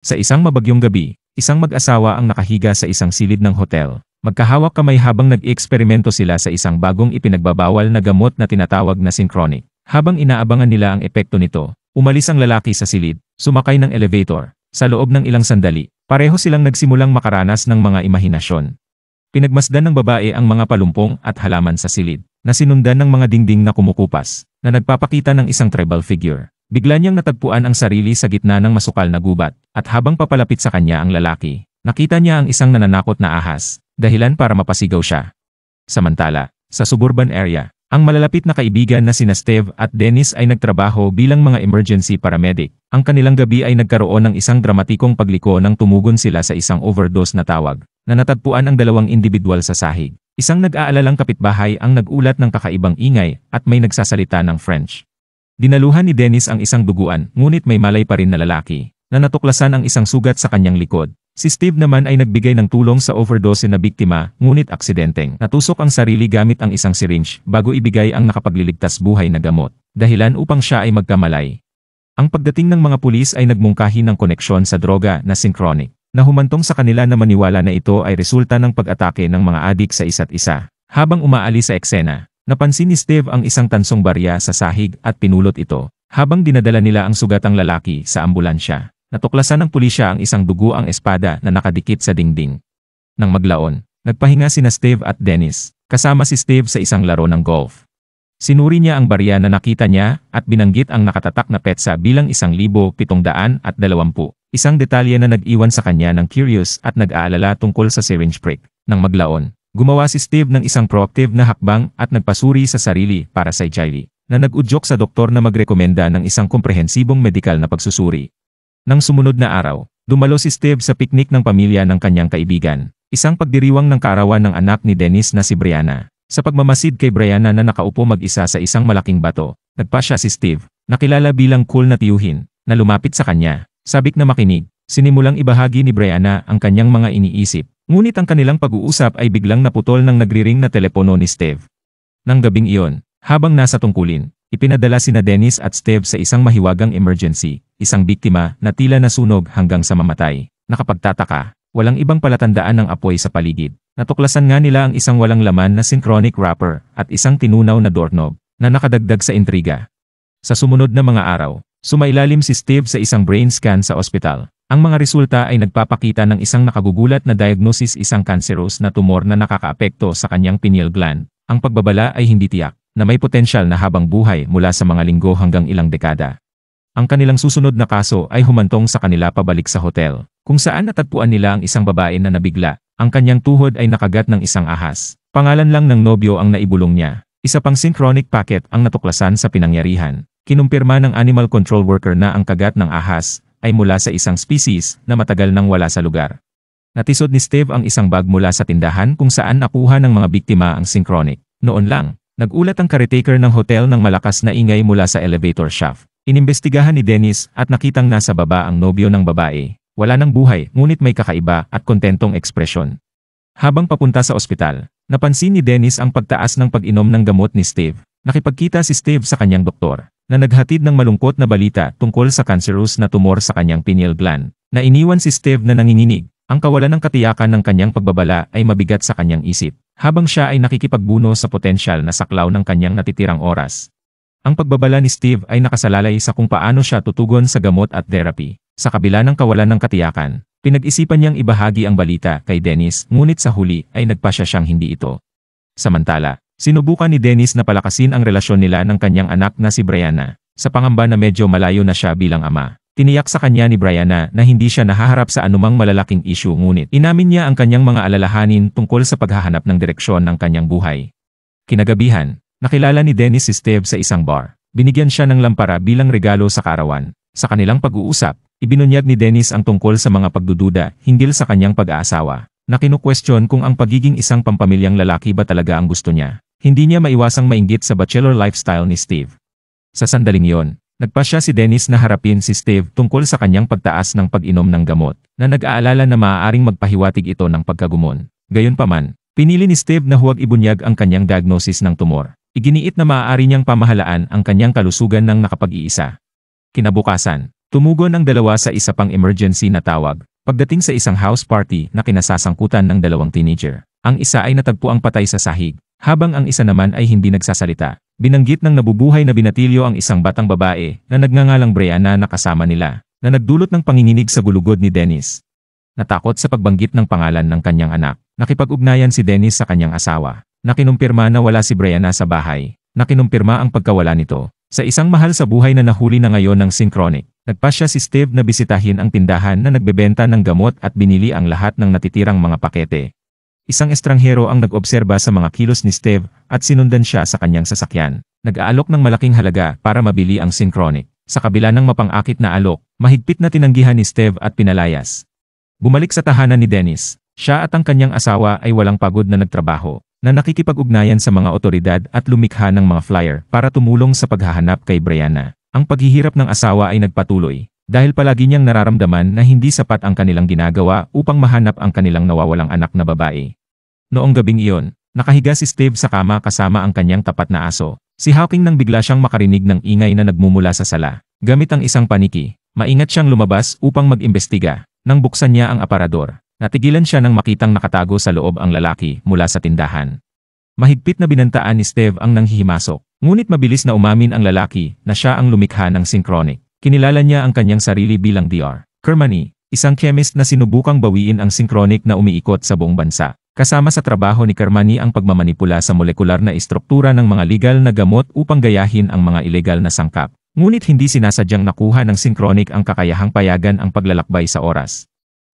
Sa isang mabagyong gabi, isang mag-asawa ang nakahiga sa isang silid ng hotel. Magkahawak kamay habang nag-eksperimento sila sa isang bagong ipinagbabawal na gamot na tinatawag na Synchronic. Habang inaabangan nila ang epekto nito, umalis ang lalaki sa silid, sumakay ng elevator. Sa loob ng ilang sandali, pareho silang nagsimulang makaranas ng mga imahinasyon. Pinagmasdan ng babae ang mga palumpong at halaman sa silid, na sinundan ng mga dingding na kumukupas, na nagpapakita ng isang tribal figure. Bigla niyang natagpuan ang sarili sa gitna ng masukal na gubat, at habang papalapit sa kanya ang lalaki, nakita niya ang isang nananakot na ahas, dahilan para mapasigaw siya. Samantala, sa suburban area, ang malalapit na kaibigan na sina Steve at Dennis ay nagtrabaho bilang mga emergency paramedic. Ang kanilang gabi ay nagkaroon ng isang dramatikong pagliko nang tumugon sila sa isang overdose na tawag, na natagpuan ang dalawang individual sa sahig. Isang nag-aalalang kapitbahay ang nagulat ng kakaibang ingay at may nagsasalita ng French. Dinaluhan ni Dennis ang isang duguan, ngunit may malay pa rin na lalaki, na natuklasan ang isang sugat sa kanyang likod. Si Steve naman ay nagbigay ng tulong sa overdose na biktima, ngunit aksidenteng natusok ang sarili gamit ang isang syringe bago ibigay ang nakapagliligtas buhay na gamot, dahilan upang siya ay magkamalay. Ang pagdating ng mga pulis ay nagmungkahi ng koneksyon sa droga na Synchronic, na humantong sa kanila na maniwala na ito ay resulta ng pag-atake ng mga adik sa isa't isa. Habang umaalis sa eksena, napansin ni Steve ang isang tansong barya sa sahig at pinulot ito, habang dinadala nila ang sugatang lalaki sa ambulansya. Natuklasan ng pulisya ang isang duguang espada na nakadikit sa dingding. Nang maglaon, nagpahinga sina Steve at Dennis, kasama si Steve sa isang laro ng golf. Sinuri niya ang barya na nakita niya at binanggit ang nakatatak na petsa bilang 1,720. Isang detalye na nag-iwan sa kanya ng curious at nag-aalala tungkol sa syringe prick. Nang maglaon, gumawa si Steve ng isang proactive na hakbang at nagpasuri sa sarili para sa Jiley, na nag-udyok sa doktor na magrekomenda ng isang komprehensibong medikal na pagsusuri. Nang sumunod na araw, dumalo si Steve sa piknik ng pamilya ng kanyang kaibigan, isang pagdiriwang ng kaarawan ng anak ni Dennis na si Brianna. Sa pagmamasid kay Brianna na nakaupo mag-isa sa isang malaking bato, nagpasya si Steve, nakilala bilang cool na tiyuhin, na lumapit sa kanya. Sabik na makinig, sinimulang ibahagi ni Brianna ang kanyang mga iniisip, ngunit ang kanilang pag-uusap ay biglang naputol ng nagriring na telepono ni Steve. Nang gabing iyon, habang nasa tungkulin, ipinadala sina Dennis at Steve sa isang mahiwagang emergency, isang biktima na tila nasunog hanggang sa mamatay. Nakapagtataka, walang ibang palatandaan ng apoy sa paligid. Natuklasan nga nila ang isang walang laman na Synchronic wrapper at isang tinunaw na doorknob na nakadagdag sa intriga. Sa sumunod na mga araw, sumailalim si Steve sa isang brain scan sa ospital. Ang mga resulta ay nagpapakita ng isang nakagugulat na diagnosis, isang cancerous na tumor na nakakaapekto sa kanyang pineal gland. Ang pagbabala ay hindi tiyak, na may potensyal na habang buhay mula sa mga linggo hanggang ilang dekada. Ang kanilang susunod na kaso ay humantong sa kanila pabalik sa hotel, kung saan natagpuan nila ang isang babae na nabigla. Ang kanyang tuhod ay nakagat ng isang ahas. Pangalan lang ng nobyo ang naibulong niya. Isa pang Synchronic packet ang natuklasan sa pinangyarihan. Kinumpirma ng animal control worker na ang kagat ng ahas ay mula sa isang species na matagal nang wala sa lugar. Natisod ni Steve ang isang bag mula sa tindahan kung saan nakuha ng mga biktima ang Synchronic. Noon lang, nagulat ang caretaker ng hotel ng malakas na ingay mula sa elevator shaft. Inimbestigahan ni Dennis at nakitang nasa baba ang nobyo ng babae. Wala ng buhay, ngunit may kakaiba at kontentong ekspresyon. Habang papunta sa ospital, napansin ni Dennis ang pagtaas ng pag-inom ng gamot ni Steve. Nakipagkita si Steve sa kanyang doktor, na naghatid ng malungkot na balita tungkol sa cancerous na tumor sa kanyang pineal gland. Na iniwan si Steve na nanginginig. Ang kawalan ng katiyakan ng kanyang pagbabala ay mabigat sa kanyang isip, habang siya ay nakikipagbuno sa potensyal na saklaw ng kanyang natitirang oras. Ang pagbabala ni Steve ay nakasalalay sa kung paano siya tutugon sa gamot at therapy. Sa kabila ng kawalan ng katiyakan, pinag-isipan niyang ibahagi ang balita kay Dennis, ngunit sa huli ay nagpasya siyang hindi ito. Samantala, sinubukan ni Dennis na palakasin ang relasyon nila ng kanyang anak na si Brianna. Sa pangamba na medyo malayo na siya bilang ama, tiniyak sa kanya ni Brianna na hindi siya nahaharap sa anumang malalaking issue, ngunit inamin niya ang kanyang mga alalahanin tungkol sa paghahanap ng direksyon ng kanyang buhay. Kinagabihan, nakilala ni Dennis si Steve sa isang bar. Binigyan siya ng lampara bilang regalo sa kaarawan. Sa kanilang pag-uusap, ibinunyag ni Dennis ang tungkol sa mga pagdududa hinggil sa kanyang pag-aasawa, na kinu-question kung ang pagiging isang pampamilyang lalaki ba talaga ang gusto niya. Hindi niya maiwasang mainggit sa bachelor lifestyle ni Steve. Sa sandaling iyon, nagpasya si Dennis na harapin si Steve tungkol sa kanyang pagtaas ng pag-inom ng gamot, na nag-aalala na maaaring magpahiwatig ito ng pagkagumon. Gayunpaman, pinili ni Steve na huwag ibunyag ang kanyang diagnosis ng tumor. Iginiit na maaari niyang pamahalaan ang kanyang kalusugan ng nakapag-iisa. Kinabukasan, Tumugon ang dalawa sa isa pang emergency na tawag. Pagdating sa isang house party na kinasasangkutan ng dalawang teenager, ang isa ay natagpuang patay sa sahig, habang ang isa naman ay hindi nagsasalita. Binanggit ng nabubuhay na binatilyo ang isang batang babae na nagngangalang Brianna na kasama nila, na nagdulot ng panginginig sa gulugod ni Dennis. Natakot sa pagbanggit ng pangalan ng kanyang anak, nakipag-ugnayan si Dennis sa kanyang asawa, na kinumpirma na wala si Brianna sa bahay, na kinumpirma ang pagkawala nito. Sa isang mahal sa buhay na nahuli na ngayon ng Synchronic, nagpasya si Steve na bisitahin ang tindahan na nagbebenta ng gamot at binili ang lahat ng natitirang mga pakete. Isang estranghero ang nag-obserba sa mga kilos ni Steve at sinundan siya sa kanyang sasakyan. Nag-aalok ng malaking halaga para mabili ang Synchronic. Sa kabila ng mapang-akit na alok, mahigpit na tinanggihan ni Steve at pinalayas. Bumalik sa tahanan ni Dennis. Siya at ang kanyang asawa ay walang pagod na nagtrabaho, na nakikipag-ugnayan sa mga otoridad at lumikha ng mga flyer para tumulong sa paghahanap kay Brianna. Ang paghihirap ng asawa ay nagpatuloy, dahil palagi niyang nararamdaman na hindi sapat ang kanilang ginagawa upang mahanap ang kanilang nawawalang anak na babae. Noong gabing iyon, nakahiga si Steve sa kama kasama ang kanyang tapat na aso. Si Hawking nang bigla siyang makarinig ng ingay na nagmumula sa sala. Gamit ang isang paniki, maingat siyang lumabas upang mag-imbestiga. Nang buksan niya ang aparador, natigilan siya nang makitang nakatago sa loob ang lalaki mula sa tindahan. Mahigpit na binantaan ni Steve ang nanghihimasok, ngunit mabilis na umamin ang lalaki na siya ang lumikha ng Synchronic. Kinilala niya ang kanyang sarili bilang Dr. Kermani, isang chemist na sinubukang bawiin ang Synchronic na umiikot sa buong bansa. Kasama sa trabaho ni Kermani ang pagmamanipula sa molekular na istruktura ng mga legal na gamot upang gayahin ang mga ilegal na sangkap. Ngunit hindi sinasadyang nakuha ng Synchronic ang kakayahang payagan ang paglalakbay sa oras.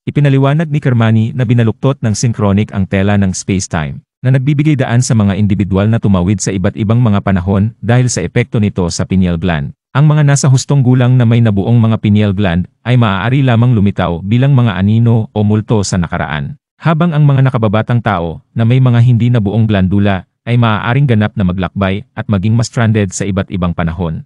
Ipinaliwanag ni Kermani na binaluktot ng Synchronic ang tela ng space-time, na nagbibigay daan sa mga individual na tumawid sa iba't ibang mga panahon dahil sa epekto nito sa pineal gland. Ang mga nasa hustong gulang na may nabuong mga pineal gland ay maaari lamang lumitaw bilang mga anino o multo sa nakaraan, habang ang mga nakababatang tao na may mga hindi nabuong glandula ay maaaring ganap na maglakbay at maging ma-stranded sa iba't ibang panahon.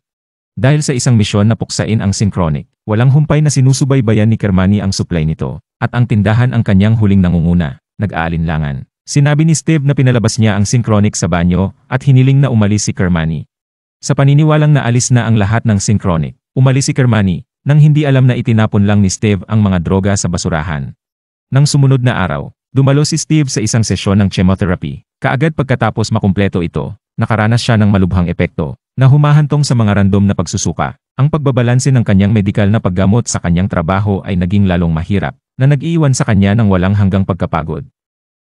Dahil sa isang misyon na puksain ang Synchronic, walang humpay na sinusubaybayan ni Kermani ang supply nito, at ang tindahan ang kanyang huling nangunguna, nag-aalinlangan. Sinabi ni Steve na pinalabas niya ang Synchronic sa banyo at hiniling na umalis si Kermani. Sa paniniwalang naalis na ang lahat ng Synchronic, umalis si Kermani, nang hindi alam na itinapon lang ni Steve ang mga droga sa basurahan. Nang sumunod na araw, dumalo si Steve sa isang sesyon ng chemotherapy. Kaagad pagkatapos makumpleto ito, nakaranas siya ng malubhang epekto, na humahantong sa mga random na pagsusuka. Ang pagbabalanse ng kanyang medikal na paggamot sa kanyang trabaho ay naging lalong mahirap, na nag-iiwan sa kanya ng walang hanggang pagkapagod.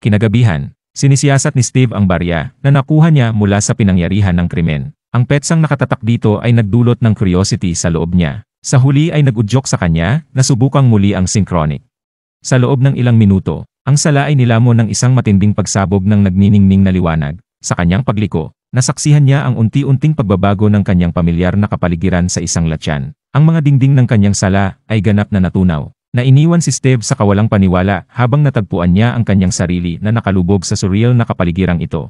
Kinagabihan, sinisiyasat ni Steve ang barya na nakuha niya mula sa pinangyarihan ng krimen. Ang petsang nakatatak dito ay nagdulot ng curiosity sa loob niya. Sa huli ay nag-udyok sa kanya na subukang muli ang Synchronic. Sa loob ng ilang minuto, ang sala ay nilamon ng isang matinding pagsabog ng nagniningning na liwanag. Sa kanyang pagliko, nasaksihan niya ang unti-unting pagbabago ng kanyang pamilyar na kapaligiran sa isang latyan. Ang mga dingding ng kanyang sala ay ganap na natunaw. Nainiwan si Steve sa kawalang paniwala habang natagpuan niya ang kanyang sarili na nakalubog sa surreal na kapaligirang ito.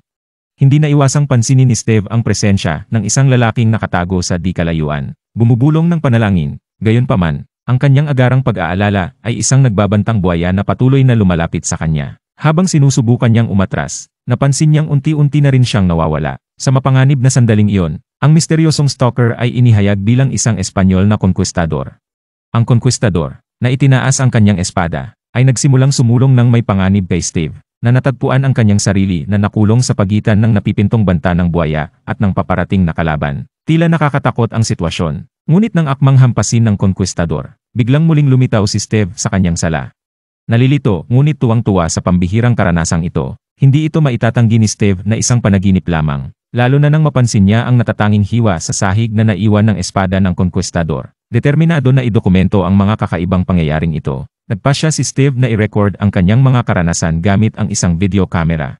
Hindi na iwasang pansinin ni Steve ang presensya ng isang lalaking nakatago sa di kalayuan. Bumubulong ng panalangin, gayunpaman, ang kanyang agarang pag-aalala ay isang nagbabantang buhaya na patuloy na lumalapit sa kanya. Habang sinusubukan niyang umatras, napansin niyang unti-unti na rin siyang nawawala. Sa mapanganib na sandaling iyon, ang misteryosong stalker ay inihayag bilang isang Espanyol na konkwistador. Ang konkwistador, na itinaas ang kanyang espada, ay nagsimulang sumulong ng may panganib kay Steve, na natagpuan ang kanyang sarili na nakulong sa pagitan ng napipintong banta ng buhaya at ng paparating na kalaban. Tila nakakatakot ang sitwasyon, ngunit nang akmang hampasin ng konkwistador, biglang muling lumitaw si Steve sa kanyang sala. Nalilito ngunit tuwang-tuwa sa pambihirang karanasang ito, hindi ito maitatanggi ni Steve na isang panaginip lamang, lalo na nang mapansin niya ang natatanging hiwa sa sahig na naiwan ng espada ng konkwistador. Determinado na idokumento ang mga kakaibang pangyayaring ito, nagpasya si Steve na i-record ang kanyang mga karanasan gamit ang isang video camera.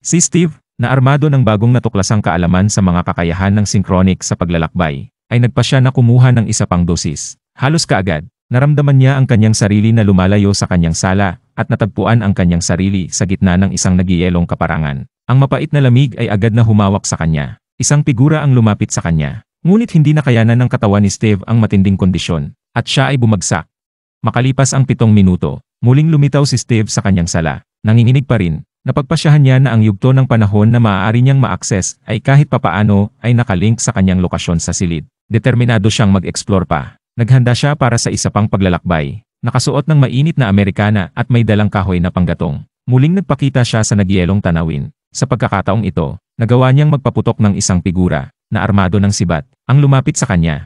Si Steve, na armado ng bagong natuklasang kaalaman sa mga kakayahan ng Synchronic sa paglalakbay, ay nagpasya na kumuha ng isa pang dosis. Halos kaagad, naramdaman niya ang kanyang sarili na lumalayo sa kanyang sala at natagpuan ang kanyang sarili sa gitna ng isang nagyayelong kaparangan. Ang mapait na lamig ay agad na humawak sa kanya. Isang figura ang lumapit sa kanya. Ngunit hindi nakayanan ng katawan ni Steve ang matinding kondisyon, at siya ay bumagsak. Makalipas ang 7 minuto, muling lumitaw si Steve sa kanyang sala. Nanginginig pa rin, napagpasyahan niya na ang yugto ng panahon na maaari niyang ma-access ay kahit papaano ay nakalink sa kanyang lokasyon sa silid. Determinado siyang mag-explore pa. Naghanda siya para sa isa pang paglalakbay. Nakasuot ng mainit na Amerikana at may dalang kahoy na panggatong. Muling nagpakita siya sa nagyelong tanawin. Sa pagkakataong ito, nagawa niyang magpaputok ng isang figura na armado ng sibat ang lumapit sa kanya.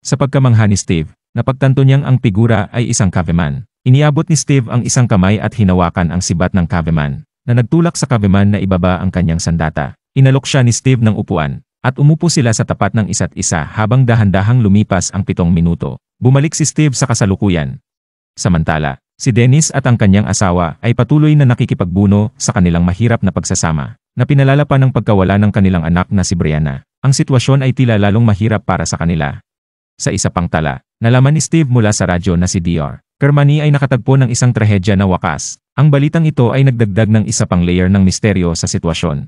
Sa pagkamangha ni Steve, napagtanto niyang ang figura ay isang caveman. Iniabot ni Steve ang isang kamay at hinawakan ang sibat ng caveman na nagtulak sa caveman na ibaba ang kanyang sandata. Inalok siya ni Steve ng upuan at umupo sila sa tapat ng isa't isa habang dahan-dahang lumipas ang 7 minuto. Bumalik si Steve sa kasalukuyan. Samantala, si Dennis at ang kanyang asawa ay patuloy na nakikipagbuno sa kanilang mahirap na pagsasama, na pinalala pa ng pagkawala ng kanilang anak na si Brianna. Ang sitwasyon ay tila lalong mahirap para sa kanila. Sa isa pang tala, nalaman ni Steve mula sa radyo na si Dr. Kermani ay nakatagpo ng isang trahedya na wakas. Ang balitang ito ay nagdagdag ng isa pang layer ng misteryo sa sitwasyon.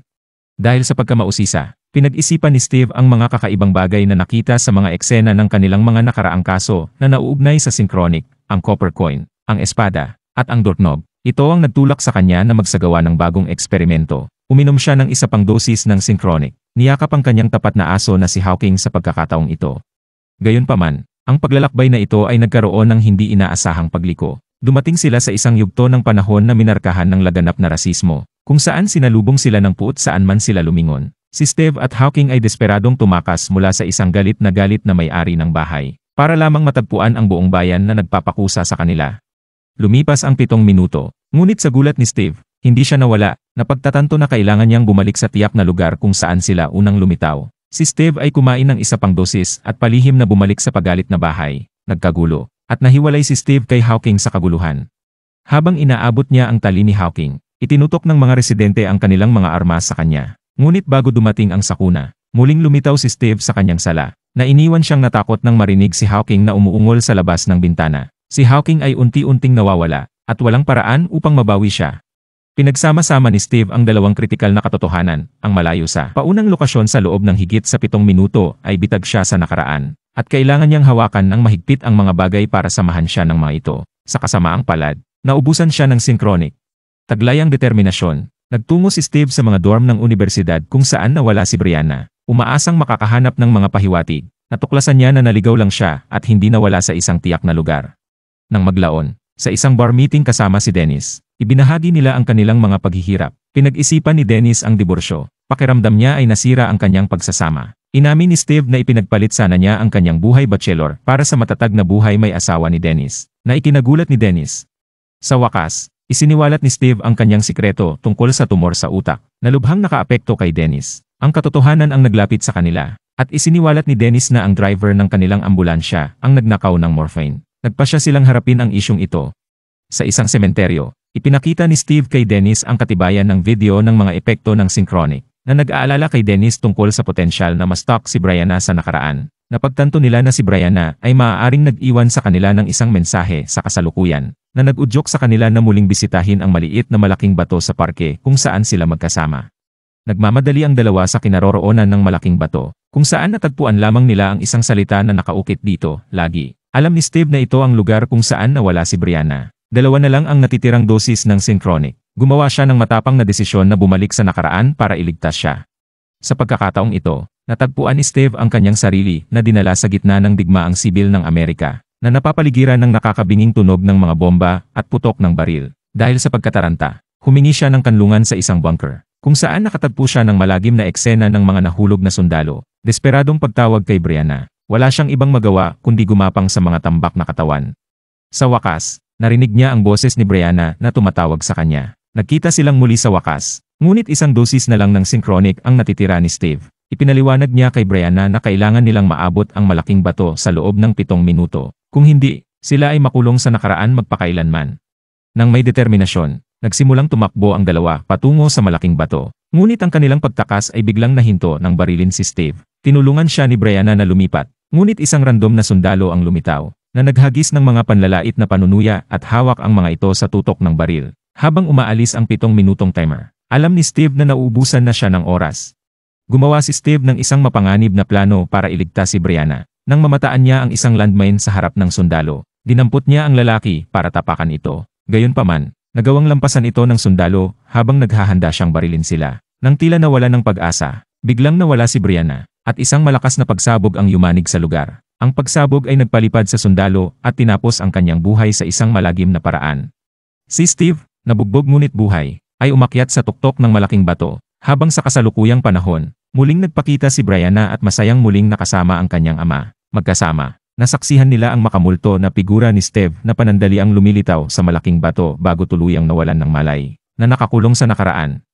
Dahil sa pagkamausisa, pinag-isipan ni Steve ang mga kakaibang bagay na nakita sa mga eksena ng kanilang mga nakaraang kaso na nauugnay sa Synchronic, ang copper coin, ang espada, at ang doorknob. Ito ang nagtulak sa kanya na magsagawa ng bagong eksperimento. Uminom siya ng isa pang dosis ng Synchronic. Niyakap ang kanyang tapat na aso na si Hawking sa pagkakataong ito. Gayunpaman, ang paglalakbay na ito ay nagkaroon ng hindi inaasahang pagliko. Dumating sila sa isang yugto ng panahon na minarkahan ng laganap na rasismo, kung saan sinalubong sila ng puot saan man sila lumingon. Si Steve at Hawking ay desperadong tumakas mula sa isang galit na may-ari ng bahay, para lamang matagpuan ang buong bayan na nagpapakusa sa kanila. Lumipas ang 7 minuto, ngunit sa gulat ni Steve, hindi siya nawala. Napagtatanto na kailangan niyang bumalik sa tiyak na lugar kung saan sila unang lumitaw. Si Steve ay kumain ng isa pang dosis at palihim na bumalik sa pagalit na bahay. Nagkagulo, at nahiwalay si Steve kay Hawking sa kaguluhan. Habang inaabot niya ang tali ni Hawking, itinutok ng mga residente ang kanilang mga armas sa kanya. Ngunit bago dumating ang sakuna, muling lumitaw si Steve sa kanyang sala, na iniwan siyang natakot nang marinig si Hawking na umuungol sa labas ng bintana. Si Hawking ay unti-unting nawawala, at walang paraan upang mabawi siya. Pinagsama-sama ni Steve ang dalawang kritikal na katotohanan, ang malayo sa paunang lokasyon sa loob ng higit sa 7 minuto ay bitag siya sa nakaraan, at kailangan niyang hawakan ng mahigpit ang mga bagay para samahan siya ng mga ito. Sa kasamaang palad, naubusan siya ng Synchronic. Taglay ang determinasyon. Nagtungo si Steve sa mga dorm ng universidad kung saan nawala si Brianna. Umaasang makakahanap ng mga pahiwatig. Natuklasan niya na naligaw lang siya at hindi nawala sa isang tiyak na lugar. Nang maglaon, sa isang bar meeting kasama si Dennis, ibinahagi nila ang kanilang mga paghihirap. Pinag-isipan ni Dennis ang diborsyo. Pakiramdam niya ay nasira ang kanyang pagsasama. Inamin ni Steve na ipinagpalit sana niya ang kanyang buhay bachelor para sa matatag na buhay may asawa ni Dennis, na ikinagulat ni Dennis. Sa wakas, isiniwalat ni Steve ang kanyang sikreto tungkol sa tumor sa utak, na lubhang nakaapekto kay Dennis. Ang katotohanan ang naglapit sa kanila, at isiniwalat ni Dennis na ang driver ng kanilang ambulansya ang nagnakaw ng morphine. Nagpasya silang harapin ang isyong ito. Sa isang sementeryo, ipinakita ni Steve kay Dennis ang katibayan ng video ng mga epekto ng Synchronic, na nag-aalala kay Dennis tungkol sa potensyal na ma-stalk si Brianna sa nakaraan. Napagtanto nila na si Brianna ay maaaring nag-iwan sa kanila ng isang mensahe sa kasalukuyan, na nag-udyok sa kanila na muling bisitahin ang maliit na malaking bato sa parke kung saan sila magkasama. Nagmamadali ang dalawa sa kinaroroonan ng malaking bato, kung saan natagpuan lamang nila ang isang salita na nakaukit dito, lagi. Alam ni Steve na ito ang lugar kung saan nawala si Brianna. 2 na lang ang natitirang dosis ng Synchronic. Gumawa siya ng matapang na desisyon na bumalik sa nakaraan para iligtas siya. Sa pagkakataong ito, natagpuan ni Steve ang kanyang sarili na dinala sa gitna ng digmaang sibil ng Amerika, na napapaligiran ng nakakabinging tunog ng mga bomba at putok ng baril. Dahil sa pagkataranta, humingi siya ng kanlungan sa isang bunker, kung saan nakatagpo siya ng malagim na eksena ng mga nahulog na sundalo. Desperadong pagtawag kay Brianna, wala siyang ibang magawa kundi gumapang sa mga tambak na katawan. Sa wakas, narinig niya ang boses ni Brianna na tumatawag sa kanya. Nagkita silang muli sa wakas, ngunit isang dosis na lang ng Synchronic ang natitira ni Steve. Ipinaliwanag niya kay Brianna na kailangan nilang maabot ang malaking bato sa loob ng 7 minuto. Kung hindi, sila ay makulong sa nakaraan magpakailanman. Nang may determinasyon, nagsimulang tumakbo ang dalawa patungo sa malaking bato. Ngunit ang kanilang pagtakas ay biglang nahinto nang barilin si Steve. Tinulungan siya ni Brianna na lumipat, ngunit isang random na sundalo ang lumitaw, na naghagis ng mga panlalait na panunuya at hawak ang mga ito sa tutok ng baril. Habang umaalis ang 7 minutong timer, alam ni Steve na nauubusan na siya ng oras. Gumawa si Steve ng isang mapanganib na plano para iligtas si Brianna. Nang mamataan niya ang isang landmine sa harap ng sundalo, dinampot niya ang lalaki para tapakan ito. Gayunpaman, nagawang lampasan ito ng sundalo habang naghahanda siyang barilin sila. Nang tila nawala ng pag-asa, biglang nawala si Brianna, at isang malakas na pagsabog ang yumanig sa lugar. Ang pagsabog ay nagpalipad sa sundalo at tinapos ang kanyang buhay sa isang malagim na paraan. Si Steve, nabugbog ngunit buhay, ay umakyat sa tuktok ng malaking bato, habang sa kasalukuyang panahon, muling nagpakita si Brianna at masayang muling nakasama ang kanyang ama. Magkasama, nasaksihan nila ang makamulto na figura ni Steve na panandaliang lumilitaw sa malaking bato bago tuluyang nawalan ng malay, na nakakulong sa nakaraan.